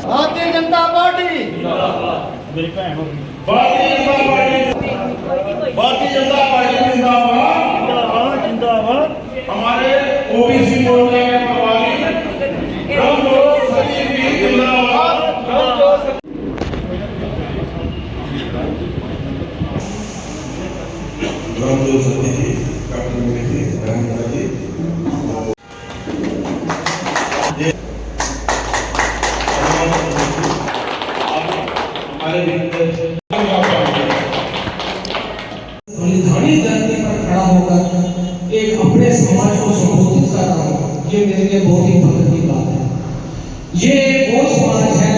Bharatiya Janata party मेरी भैन होगी। भारतीय जनता पार्टी जिंदाबाद जिंदाबाद जिंदाबाद। हमारे ओबीसी मोर्चे के प्रभारी रामजोत सतीश जी जिंदाबाद। रामजोत सतीश जी कैप्टन मेरे जी रामजोत जी संविधानी धरती पर खड़ा होकर एक अपने समाज को संबोधित कर रहा हूँ, ये मेरे लिए बहुत ही फख्र की बात है। ये वो समाज है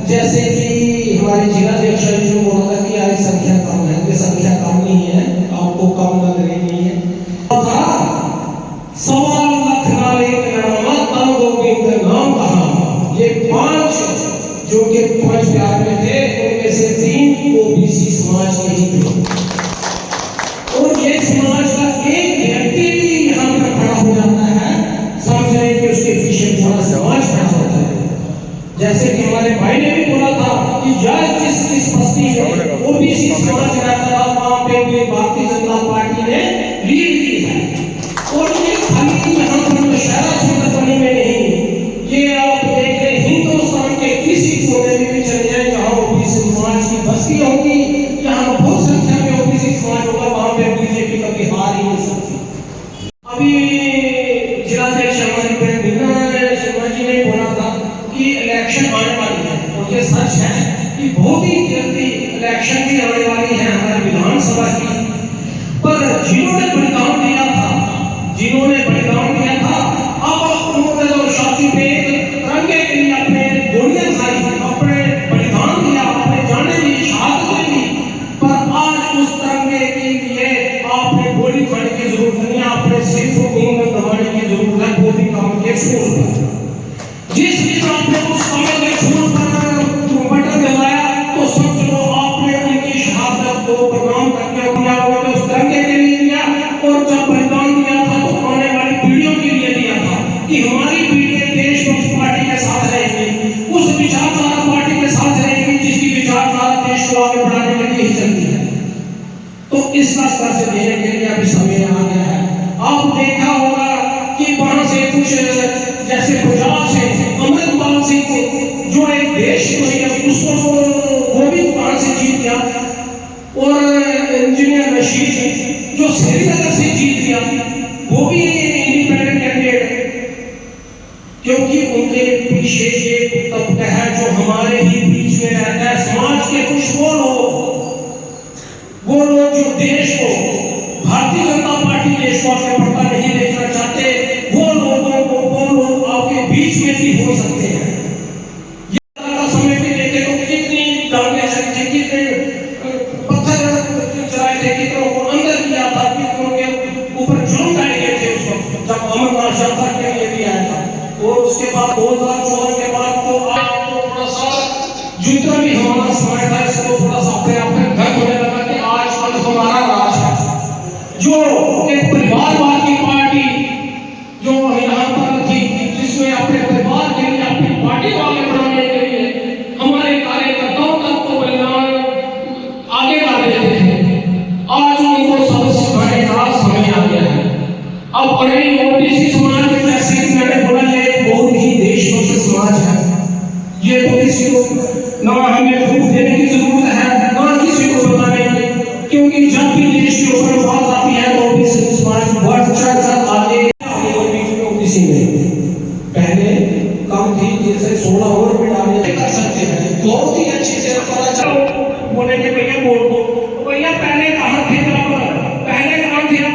जैसे कि हमारे जिलाध्यक्ष जो बोला था कि आज संख्या कम है, ये संख्या कम नहीं है, आपको कम लग रही नहीं है। 1.25 लाख नाले नाम कहा, ये 5 जो कि 5 प्यार में थे, उनमें से 3 ओबीसी समाज के ही थे। और ये समाज का एक व्यक्ति भी यहाँ पर खड़ा हो जाता है, समझ रहे कि उसके पीछे पूरा समाज खड़ा होता है। जैसे कि हमारे भाई ने भी बोला था कि यार जिस बस्ती में ओबीसी समाज रहता था वहां पे भी भारतीय जनता पार्टी ने लीड की है। और ये खाली यहाँ पर शहरा सुंदरबनी में नहीं, ये आप देख रहे हिंदुस्तान के किसी कोने में भी चले जाए जहाँ ओबीसी समाज की बस्ती होगी, यहाँ बहुत संख्या में ओबीसी समाज होगा, वहां पे बीजेपी कभी हार ही नहीं सकती। अभी जिलाध्यक्ष हमारे शर्मा जी ने बोला था कि इलेक्शन आने वाली है, और ये सच है कि बहुत ही जल्दी इलेक्शन भी आने वाली है हमारे विधानसभा की। पर जिन्होंने बलिदान दिया था, अब उन्होंने तो शादी पे तिरंगे के लिए अपने गोलियां खाई, अपने बलिदान दिया, अपने जाने दी, शहादत दी। पर आज उस तिरंगे के लिए आपने गोली खाने की जरूरत नहीं, आपने सिर्फ ऊँट दबाने की जरूरत है। वो भी काम के फूल पर, जिस दिन आपने उस कमल के फूल पर बटन दबाया तो समझ लो आपने उनकी शहादत को प्रणाम करके दिया, उस तिरंगे के लिए दिया। और जब बलिदान दिया था तो आने वाली पीढ़ियों के लिए दिया था कि हमारी पीढ़ियां देशभक्त पार्टी के साथ रहेंगी, उस विचारधारा पार्टी के साथ रहेंगी जिसकी विचारधारा देश को आगे बढ़ाने के लिए ही चलती है। तो इसका कर्ज देने के लिए अभी समय आ गया है। आप देखा होगा कि वहां से कुछ जैसे पंजाब से अमृतपाल सिंह को जो एक देश उसको वो भी वहां से जीत गया, और इंजीनियर रशीद जो श्रीनगर से जीत गया, वो भी इंडिपेंडेंट कैंडिडेट, क्योंकि उनके पीछे एक तबका है जो हमारे ही बीच में रहता है। समाज के कुछ वो लोग जो देश को, भारतीय जनता पार्टी देश को आगे बढ़ता नहीं देखना चाहते, वो लोग आपके बीच में भी हो सकते हैं। ये समय पे देखे तो कितनी डांगे चली थी, कितने पत्थर चलाए थे, कितनों को अंदर किया था, कितनों के ऊपर जुल्म ढाए गए थे उस वक्त जब अमरनाथ यात्रा के लिए भी आया था। और उसके बाद 2014 के बाद तो आज तो थोड़ा सा जितना भी हमारा समाज था इसको थोड़ा सा अपने आप में घर होने लगा कि आज कल हमारा राज है। जो एक परिवारवाद की पार्टी जो यहाँ पर थी, जिसमें अपने परिवार के लिए, अपनी पार्टी को आगे बढ़ाने के लिए हमारे कार्यकर्ताओं तक को बलिदान आगे ला देते थे, आज उनको सबक सिखाने का समय आ गया है। अब ओबीसी समाज में जैसे कि मैंने बोला, ये बहुत ही देशभक्त समाज है। ये तो किसी को ना हमें प्रूफ देने की जरूरत है, ना किसी को बताने की, क्योंकि जब भी देश के ऊपर बात आती है तो ओबीसी समाज बहुत अच्छा आगे ओबीसी में पहले कम थी, जैसे 16 और भी डालने कर सकते हैं, बहुत ही अच्छी से पता चलो बोले कि भैया वोट दो, भैया पहले कहाँ थे आप, पहले कहाँ थे आप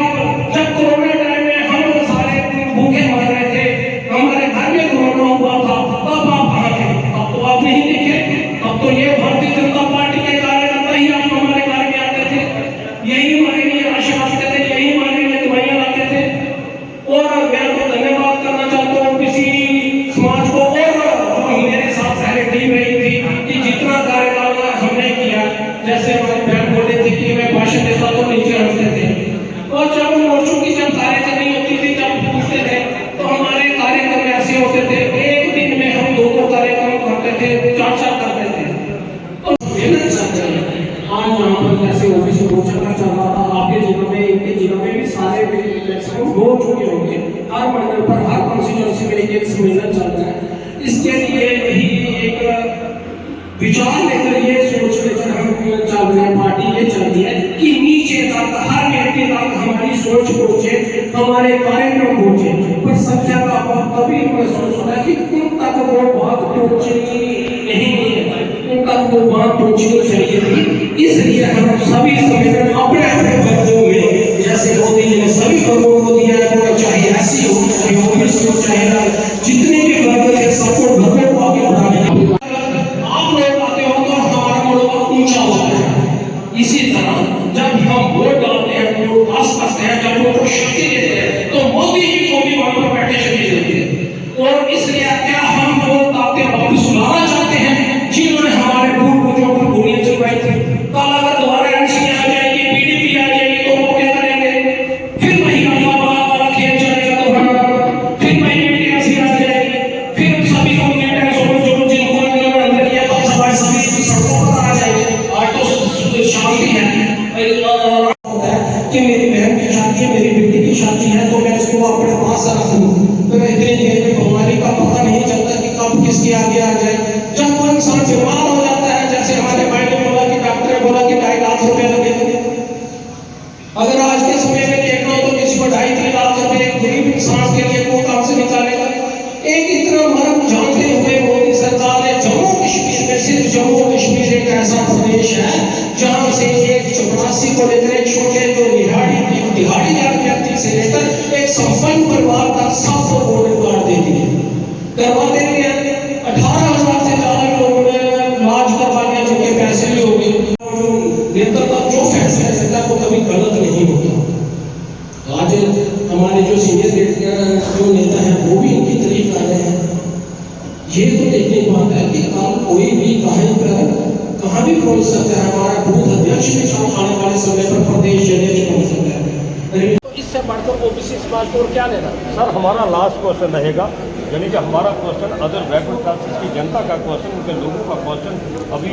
जब कोरोना टाइम में हम सारे भूखे मर रहे थे, हमारे घर में कोरोना हुआ था, तब आप कहाँ थे? अब तो आप नहीं दिखे। अब तो ये भारतीय जनता पार्टी के कार्यकर्ता ही आप हमारे घर में आते थे, यही हमारे लिए आशीर्वाद थे, चर्चा करते थे, तो लेना चाहते हैं। आज यहाँ पर जैसे ओबीसी मोर्चा का चल रहा था, आपके जिलों में, इनके जिलों में भी सारे मैक्सिमम हो चुके होंगे। हर मंडल पर, हर कॉन्स्टिट्यूंसी में एक सम्मेलन चल रहा है। इसके लिए यही एक विचार लेकर, ये सोच लेकर हम चल रहे हैं, पार्टी ये चलती है कि नीचे तक, हर व्यक्ति तक हमारी सोच पहुंचे, हमारे कार्यक्रम पहुंचे। पर सब जगह कभी महसूस होता है कि उन तक वो बात पहुंचनी नहीं है, उन तक वो बात पहुंचनी चाहिए थी। इसलिए हम सभी सम्मेलन अपने अपने वर्गों में, जैसे मोदी जी ने सभी वर्गों को दिया है, चाहे एससी हो, चाहे ओबीसी हो, चाहे जितने भी वर्ग थे, सबको वर्गों को आगे बढ़ाने। इसी तरह जब हम वोट डालते हैं, वोट पास करते हैं, जब वोट को शक्ति देते हैं, तो मोदी जी को भी वहां पर बैठे शक्ति देते हैं। और इसलिए क्या हम वोट आपके वापस लाना चाहते हैं, जिन्होंने हमारे पूर्वजों पर गोलियां चलवाई थी। कल अगर दोबारा एनसी आ जाएगी, पीडीपी आ जाएगी, तो वो क्या करेंगे? फिर वही वाला खेल चलेगा, तो हम फिर वही एनसी आ जाएगी, फिर सभी को जो जिनको अंदर किया तो सभी सड़कों पर आ जाएंगे। आज तो शांति है कि मेरी बहन की शादी है, मेरी बेटी की शादी है, तो मैं उसको अपने पास रखूं। तो इतनी देर में बीमारी का पता नहीं चलता कि कब किसके आगे आ जाए। जब कोई इंसान बीमार हो जाता है, जैसे हमारे भाई ने बोला कि डॉक्टर ने बोला कि 2.5 लाख रुपए लगेंगे। अगर आज के समय में देखना हो तो किसी को 2.5-3 लाख रुपए एक गरीब इंसान के लिए वो काम से निकालेगा। एक इतना मर्म जानते हुए मोदी सरकार ने जम्मू कश्मीर में, सिर्फ जम्मू कश्मीर एक ऐसा प्रदेश है जहां से एक 84 को लेकर एक छोटे जो दिहाड़ी व्यक्ति से लेकर एक संपन्न परिवार का सबको वोटर कार्ड दे दिए, करवाते भी हैं। 18,000 से ज्यादा लोगों ने इलाज करवा लिया, जिनके पैसे भी हो गए। नेता का जो फैसला है वो कभी गलत नहीं होता। आज हमारे जो सीनियर जो नेता हैं वो भी इनकी तारीफ कर रहे हैं। ये तो देखने की बात है कि कल कोई भी कहाँ भी पहुंच सकता है। हमारा बूथ अध्यक्ष भी आने वाले समय पर प्रदेश अध्यक्ष पहुंच सकता है। तो इससे बढ़कर ओबीसी समाज को क्या लेना? सर, हमारा लास्ट क्वेश्चन रहेगा, यानी कि हमारा क्वेश्चन अदर बैकवर्ड क्लासेस की जनता का क्वेश्चन, उनके लोगों का क्वेश्चन। अभी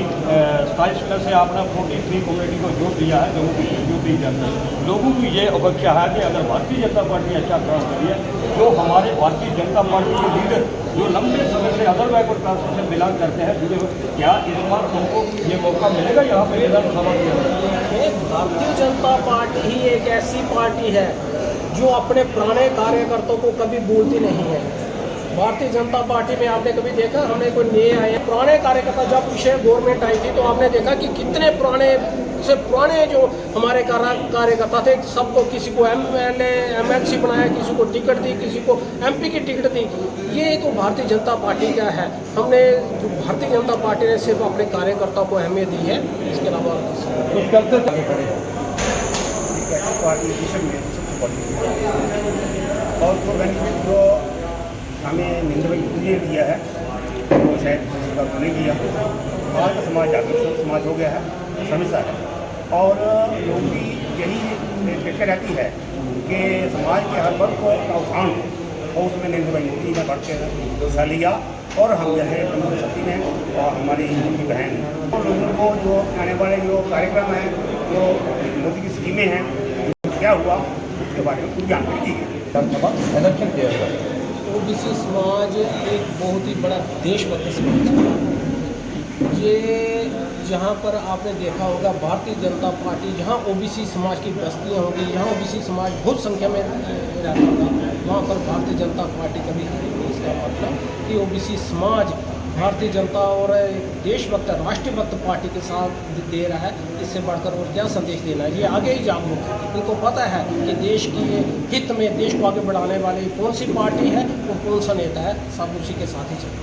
27 से आपने 43 कम्युनिटी को जोड़ दिया है, लोगों को जोड़ दी जाती है। लोगों की ये अपेक्षा है कि अगर भारतीय जनता पार्टी अच्छा काम करिए, जो हमारे भारतीय जनता पार्टी के लीडर जो लंबे समय से अदर बैकवर्ड क्लासेस से बिलोंग करते हैं, जुड़े हुए, क्या इस बार उनको ये मौका मिलेगा यहाँ पर विधानसभा के? भारतीय जनता पार्टी ही एक ऐसी पार्टी है जो अपने पुराने कार्यकर्ताओं को कभी भूलती नहीं है। भारतीय जनता पार्टी में आपने कभी देखा हमने कोई नए आए? पुराने कार्यकर्ता, जब पीछे गवर्नमेंट आई थी तो आपने देखा कि कितने पुराने से पुराने जो हमारे कार्यकर्ता थे, सबको किसी को MLA MLC बनाया, किसी को टिकट दी, किसी को MP की टिकट दी। ये तो भारतीय जनता पार्टी का है। हमने भारतीय जनता पार्टी ने सिर्फ अपने कार्यकर्ताओं को अहमियत दी है, इसके अलावा पार्टी और उसको बेनिफिट जो हमें नरेंद्र भाई मोदी ने दिया है वो शायद सरकार को नहीं दिया। आज का समाज जागरूक समाज हो गया है, समझता है, और लोग भी यही अपेक्षा रहती है कि समाज के हर वर्ग को उत्थान हो, और उसमें नरेंद्र भाई मोदी ने बढ़ के हिस्सा लिया। और हम जैसे पंद्रह शक्ति में और हमारी उनकी बहन तो लोगों को जो आने वाले जो कार्यक्रम हैं, जो मोदी की स्कीमें हैं, क्या हुआ उसके बारे में पूरी जानकारी दी गई। ओबीसी समाज एक बहुत ही बड़ा देशभक्त समाज है। ये जहाँ पर आपने देखा होगा भारतीय जनता पार्टी, जहाँ ओबीसी समाज की बस्तियाँ होंगी, जहाँ ओबीसी समाज बहुत संख्या में रहता था, वहाँ पर भारतीय जनता पार्टी कभी हारेगी। इसका मतलब कि ओबीसी समाज भारतीय जनता और देशभक्त राष्ट्रभक्त पार्टी के साथ दे रहा है। इससे बढ़कर और क्या संदेश देना है? ये आगे ही जागरूक है, इनको पता है कि देश की हित में, देश को आगे बढ़ाने वाली कौन सी पार्टी है और कौन सा नेता है, सब उसी के साथ ही चले।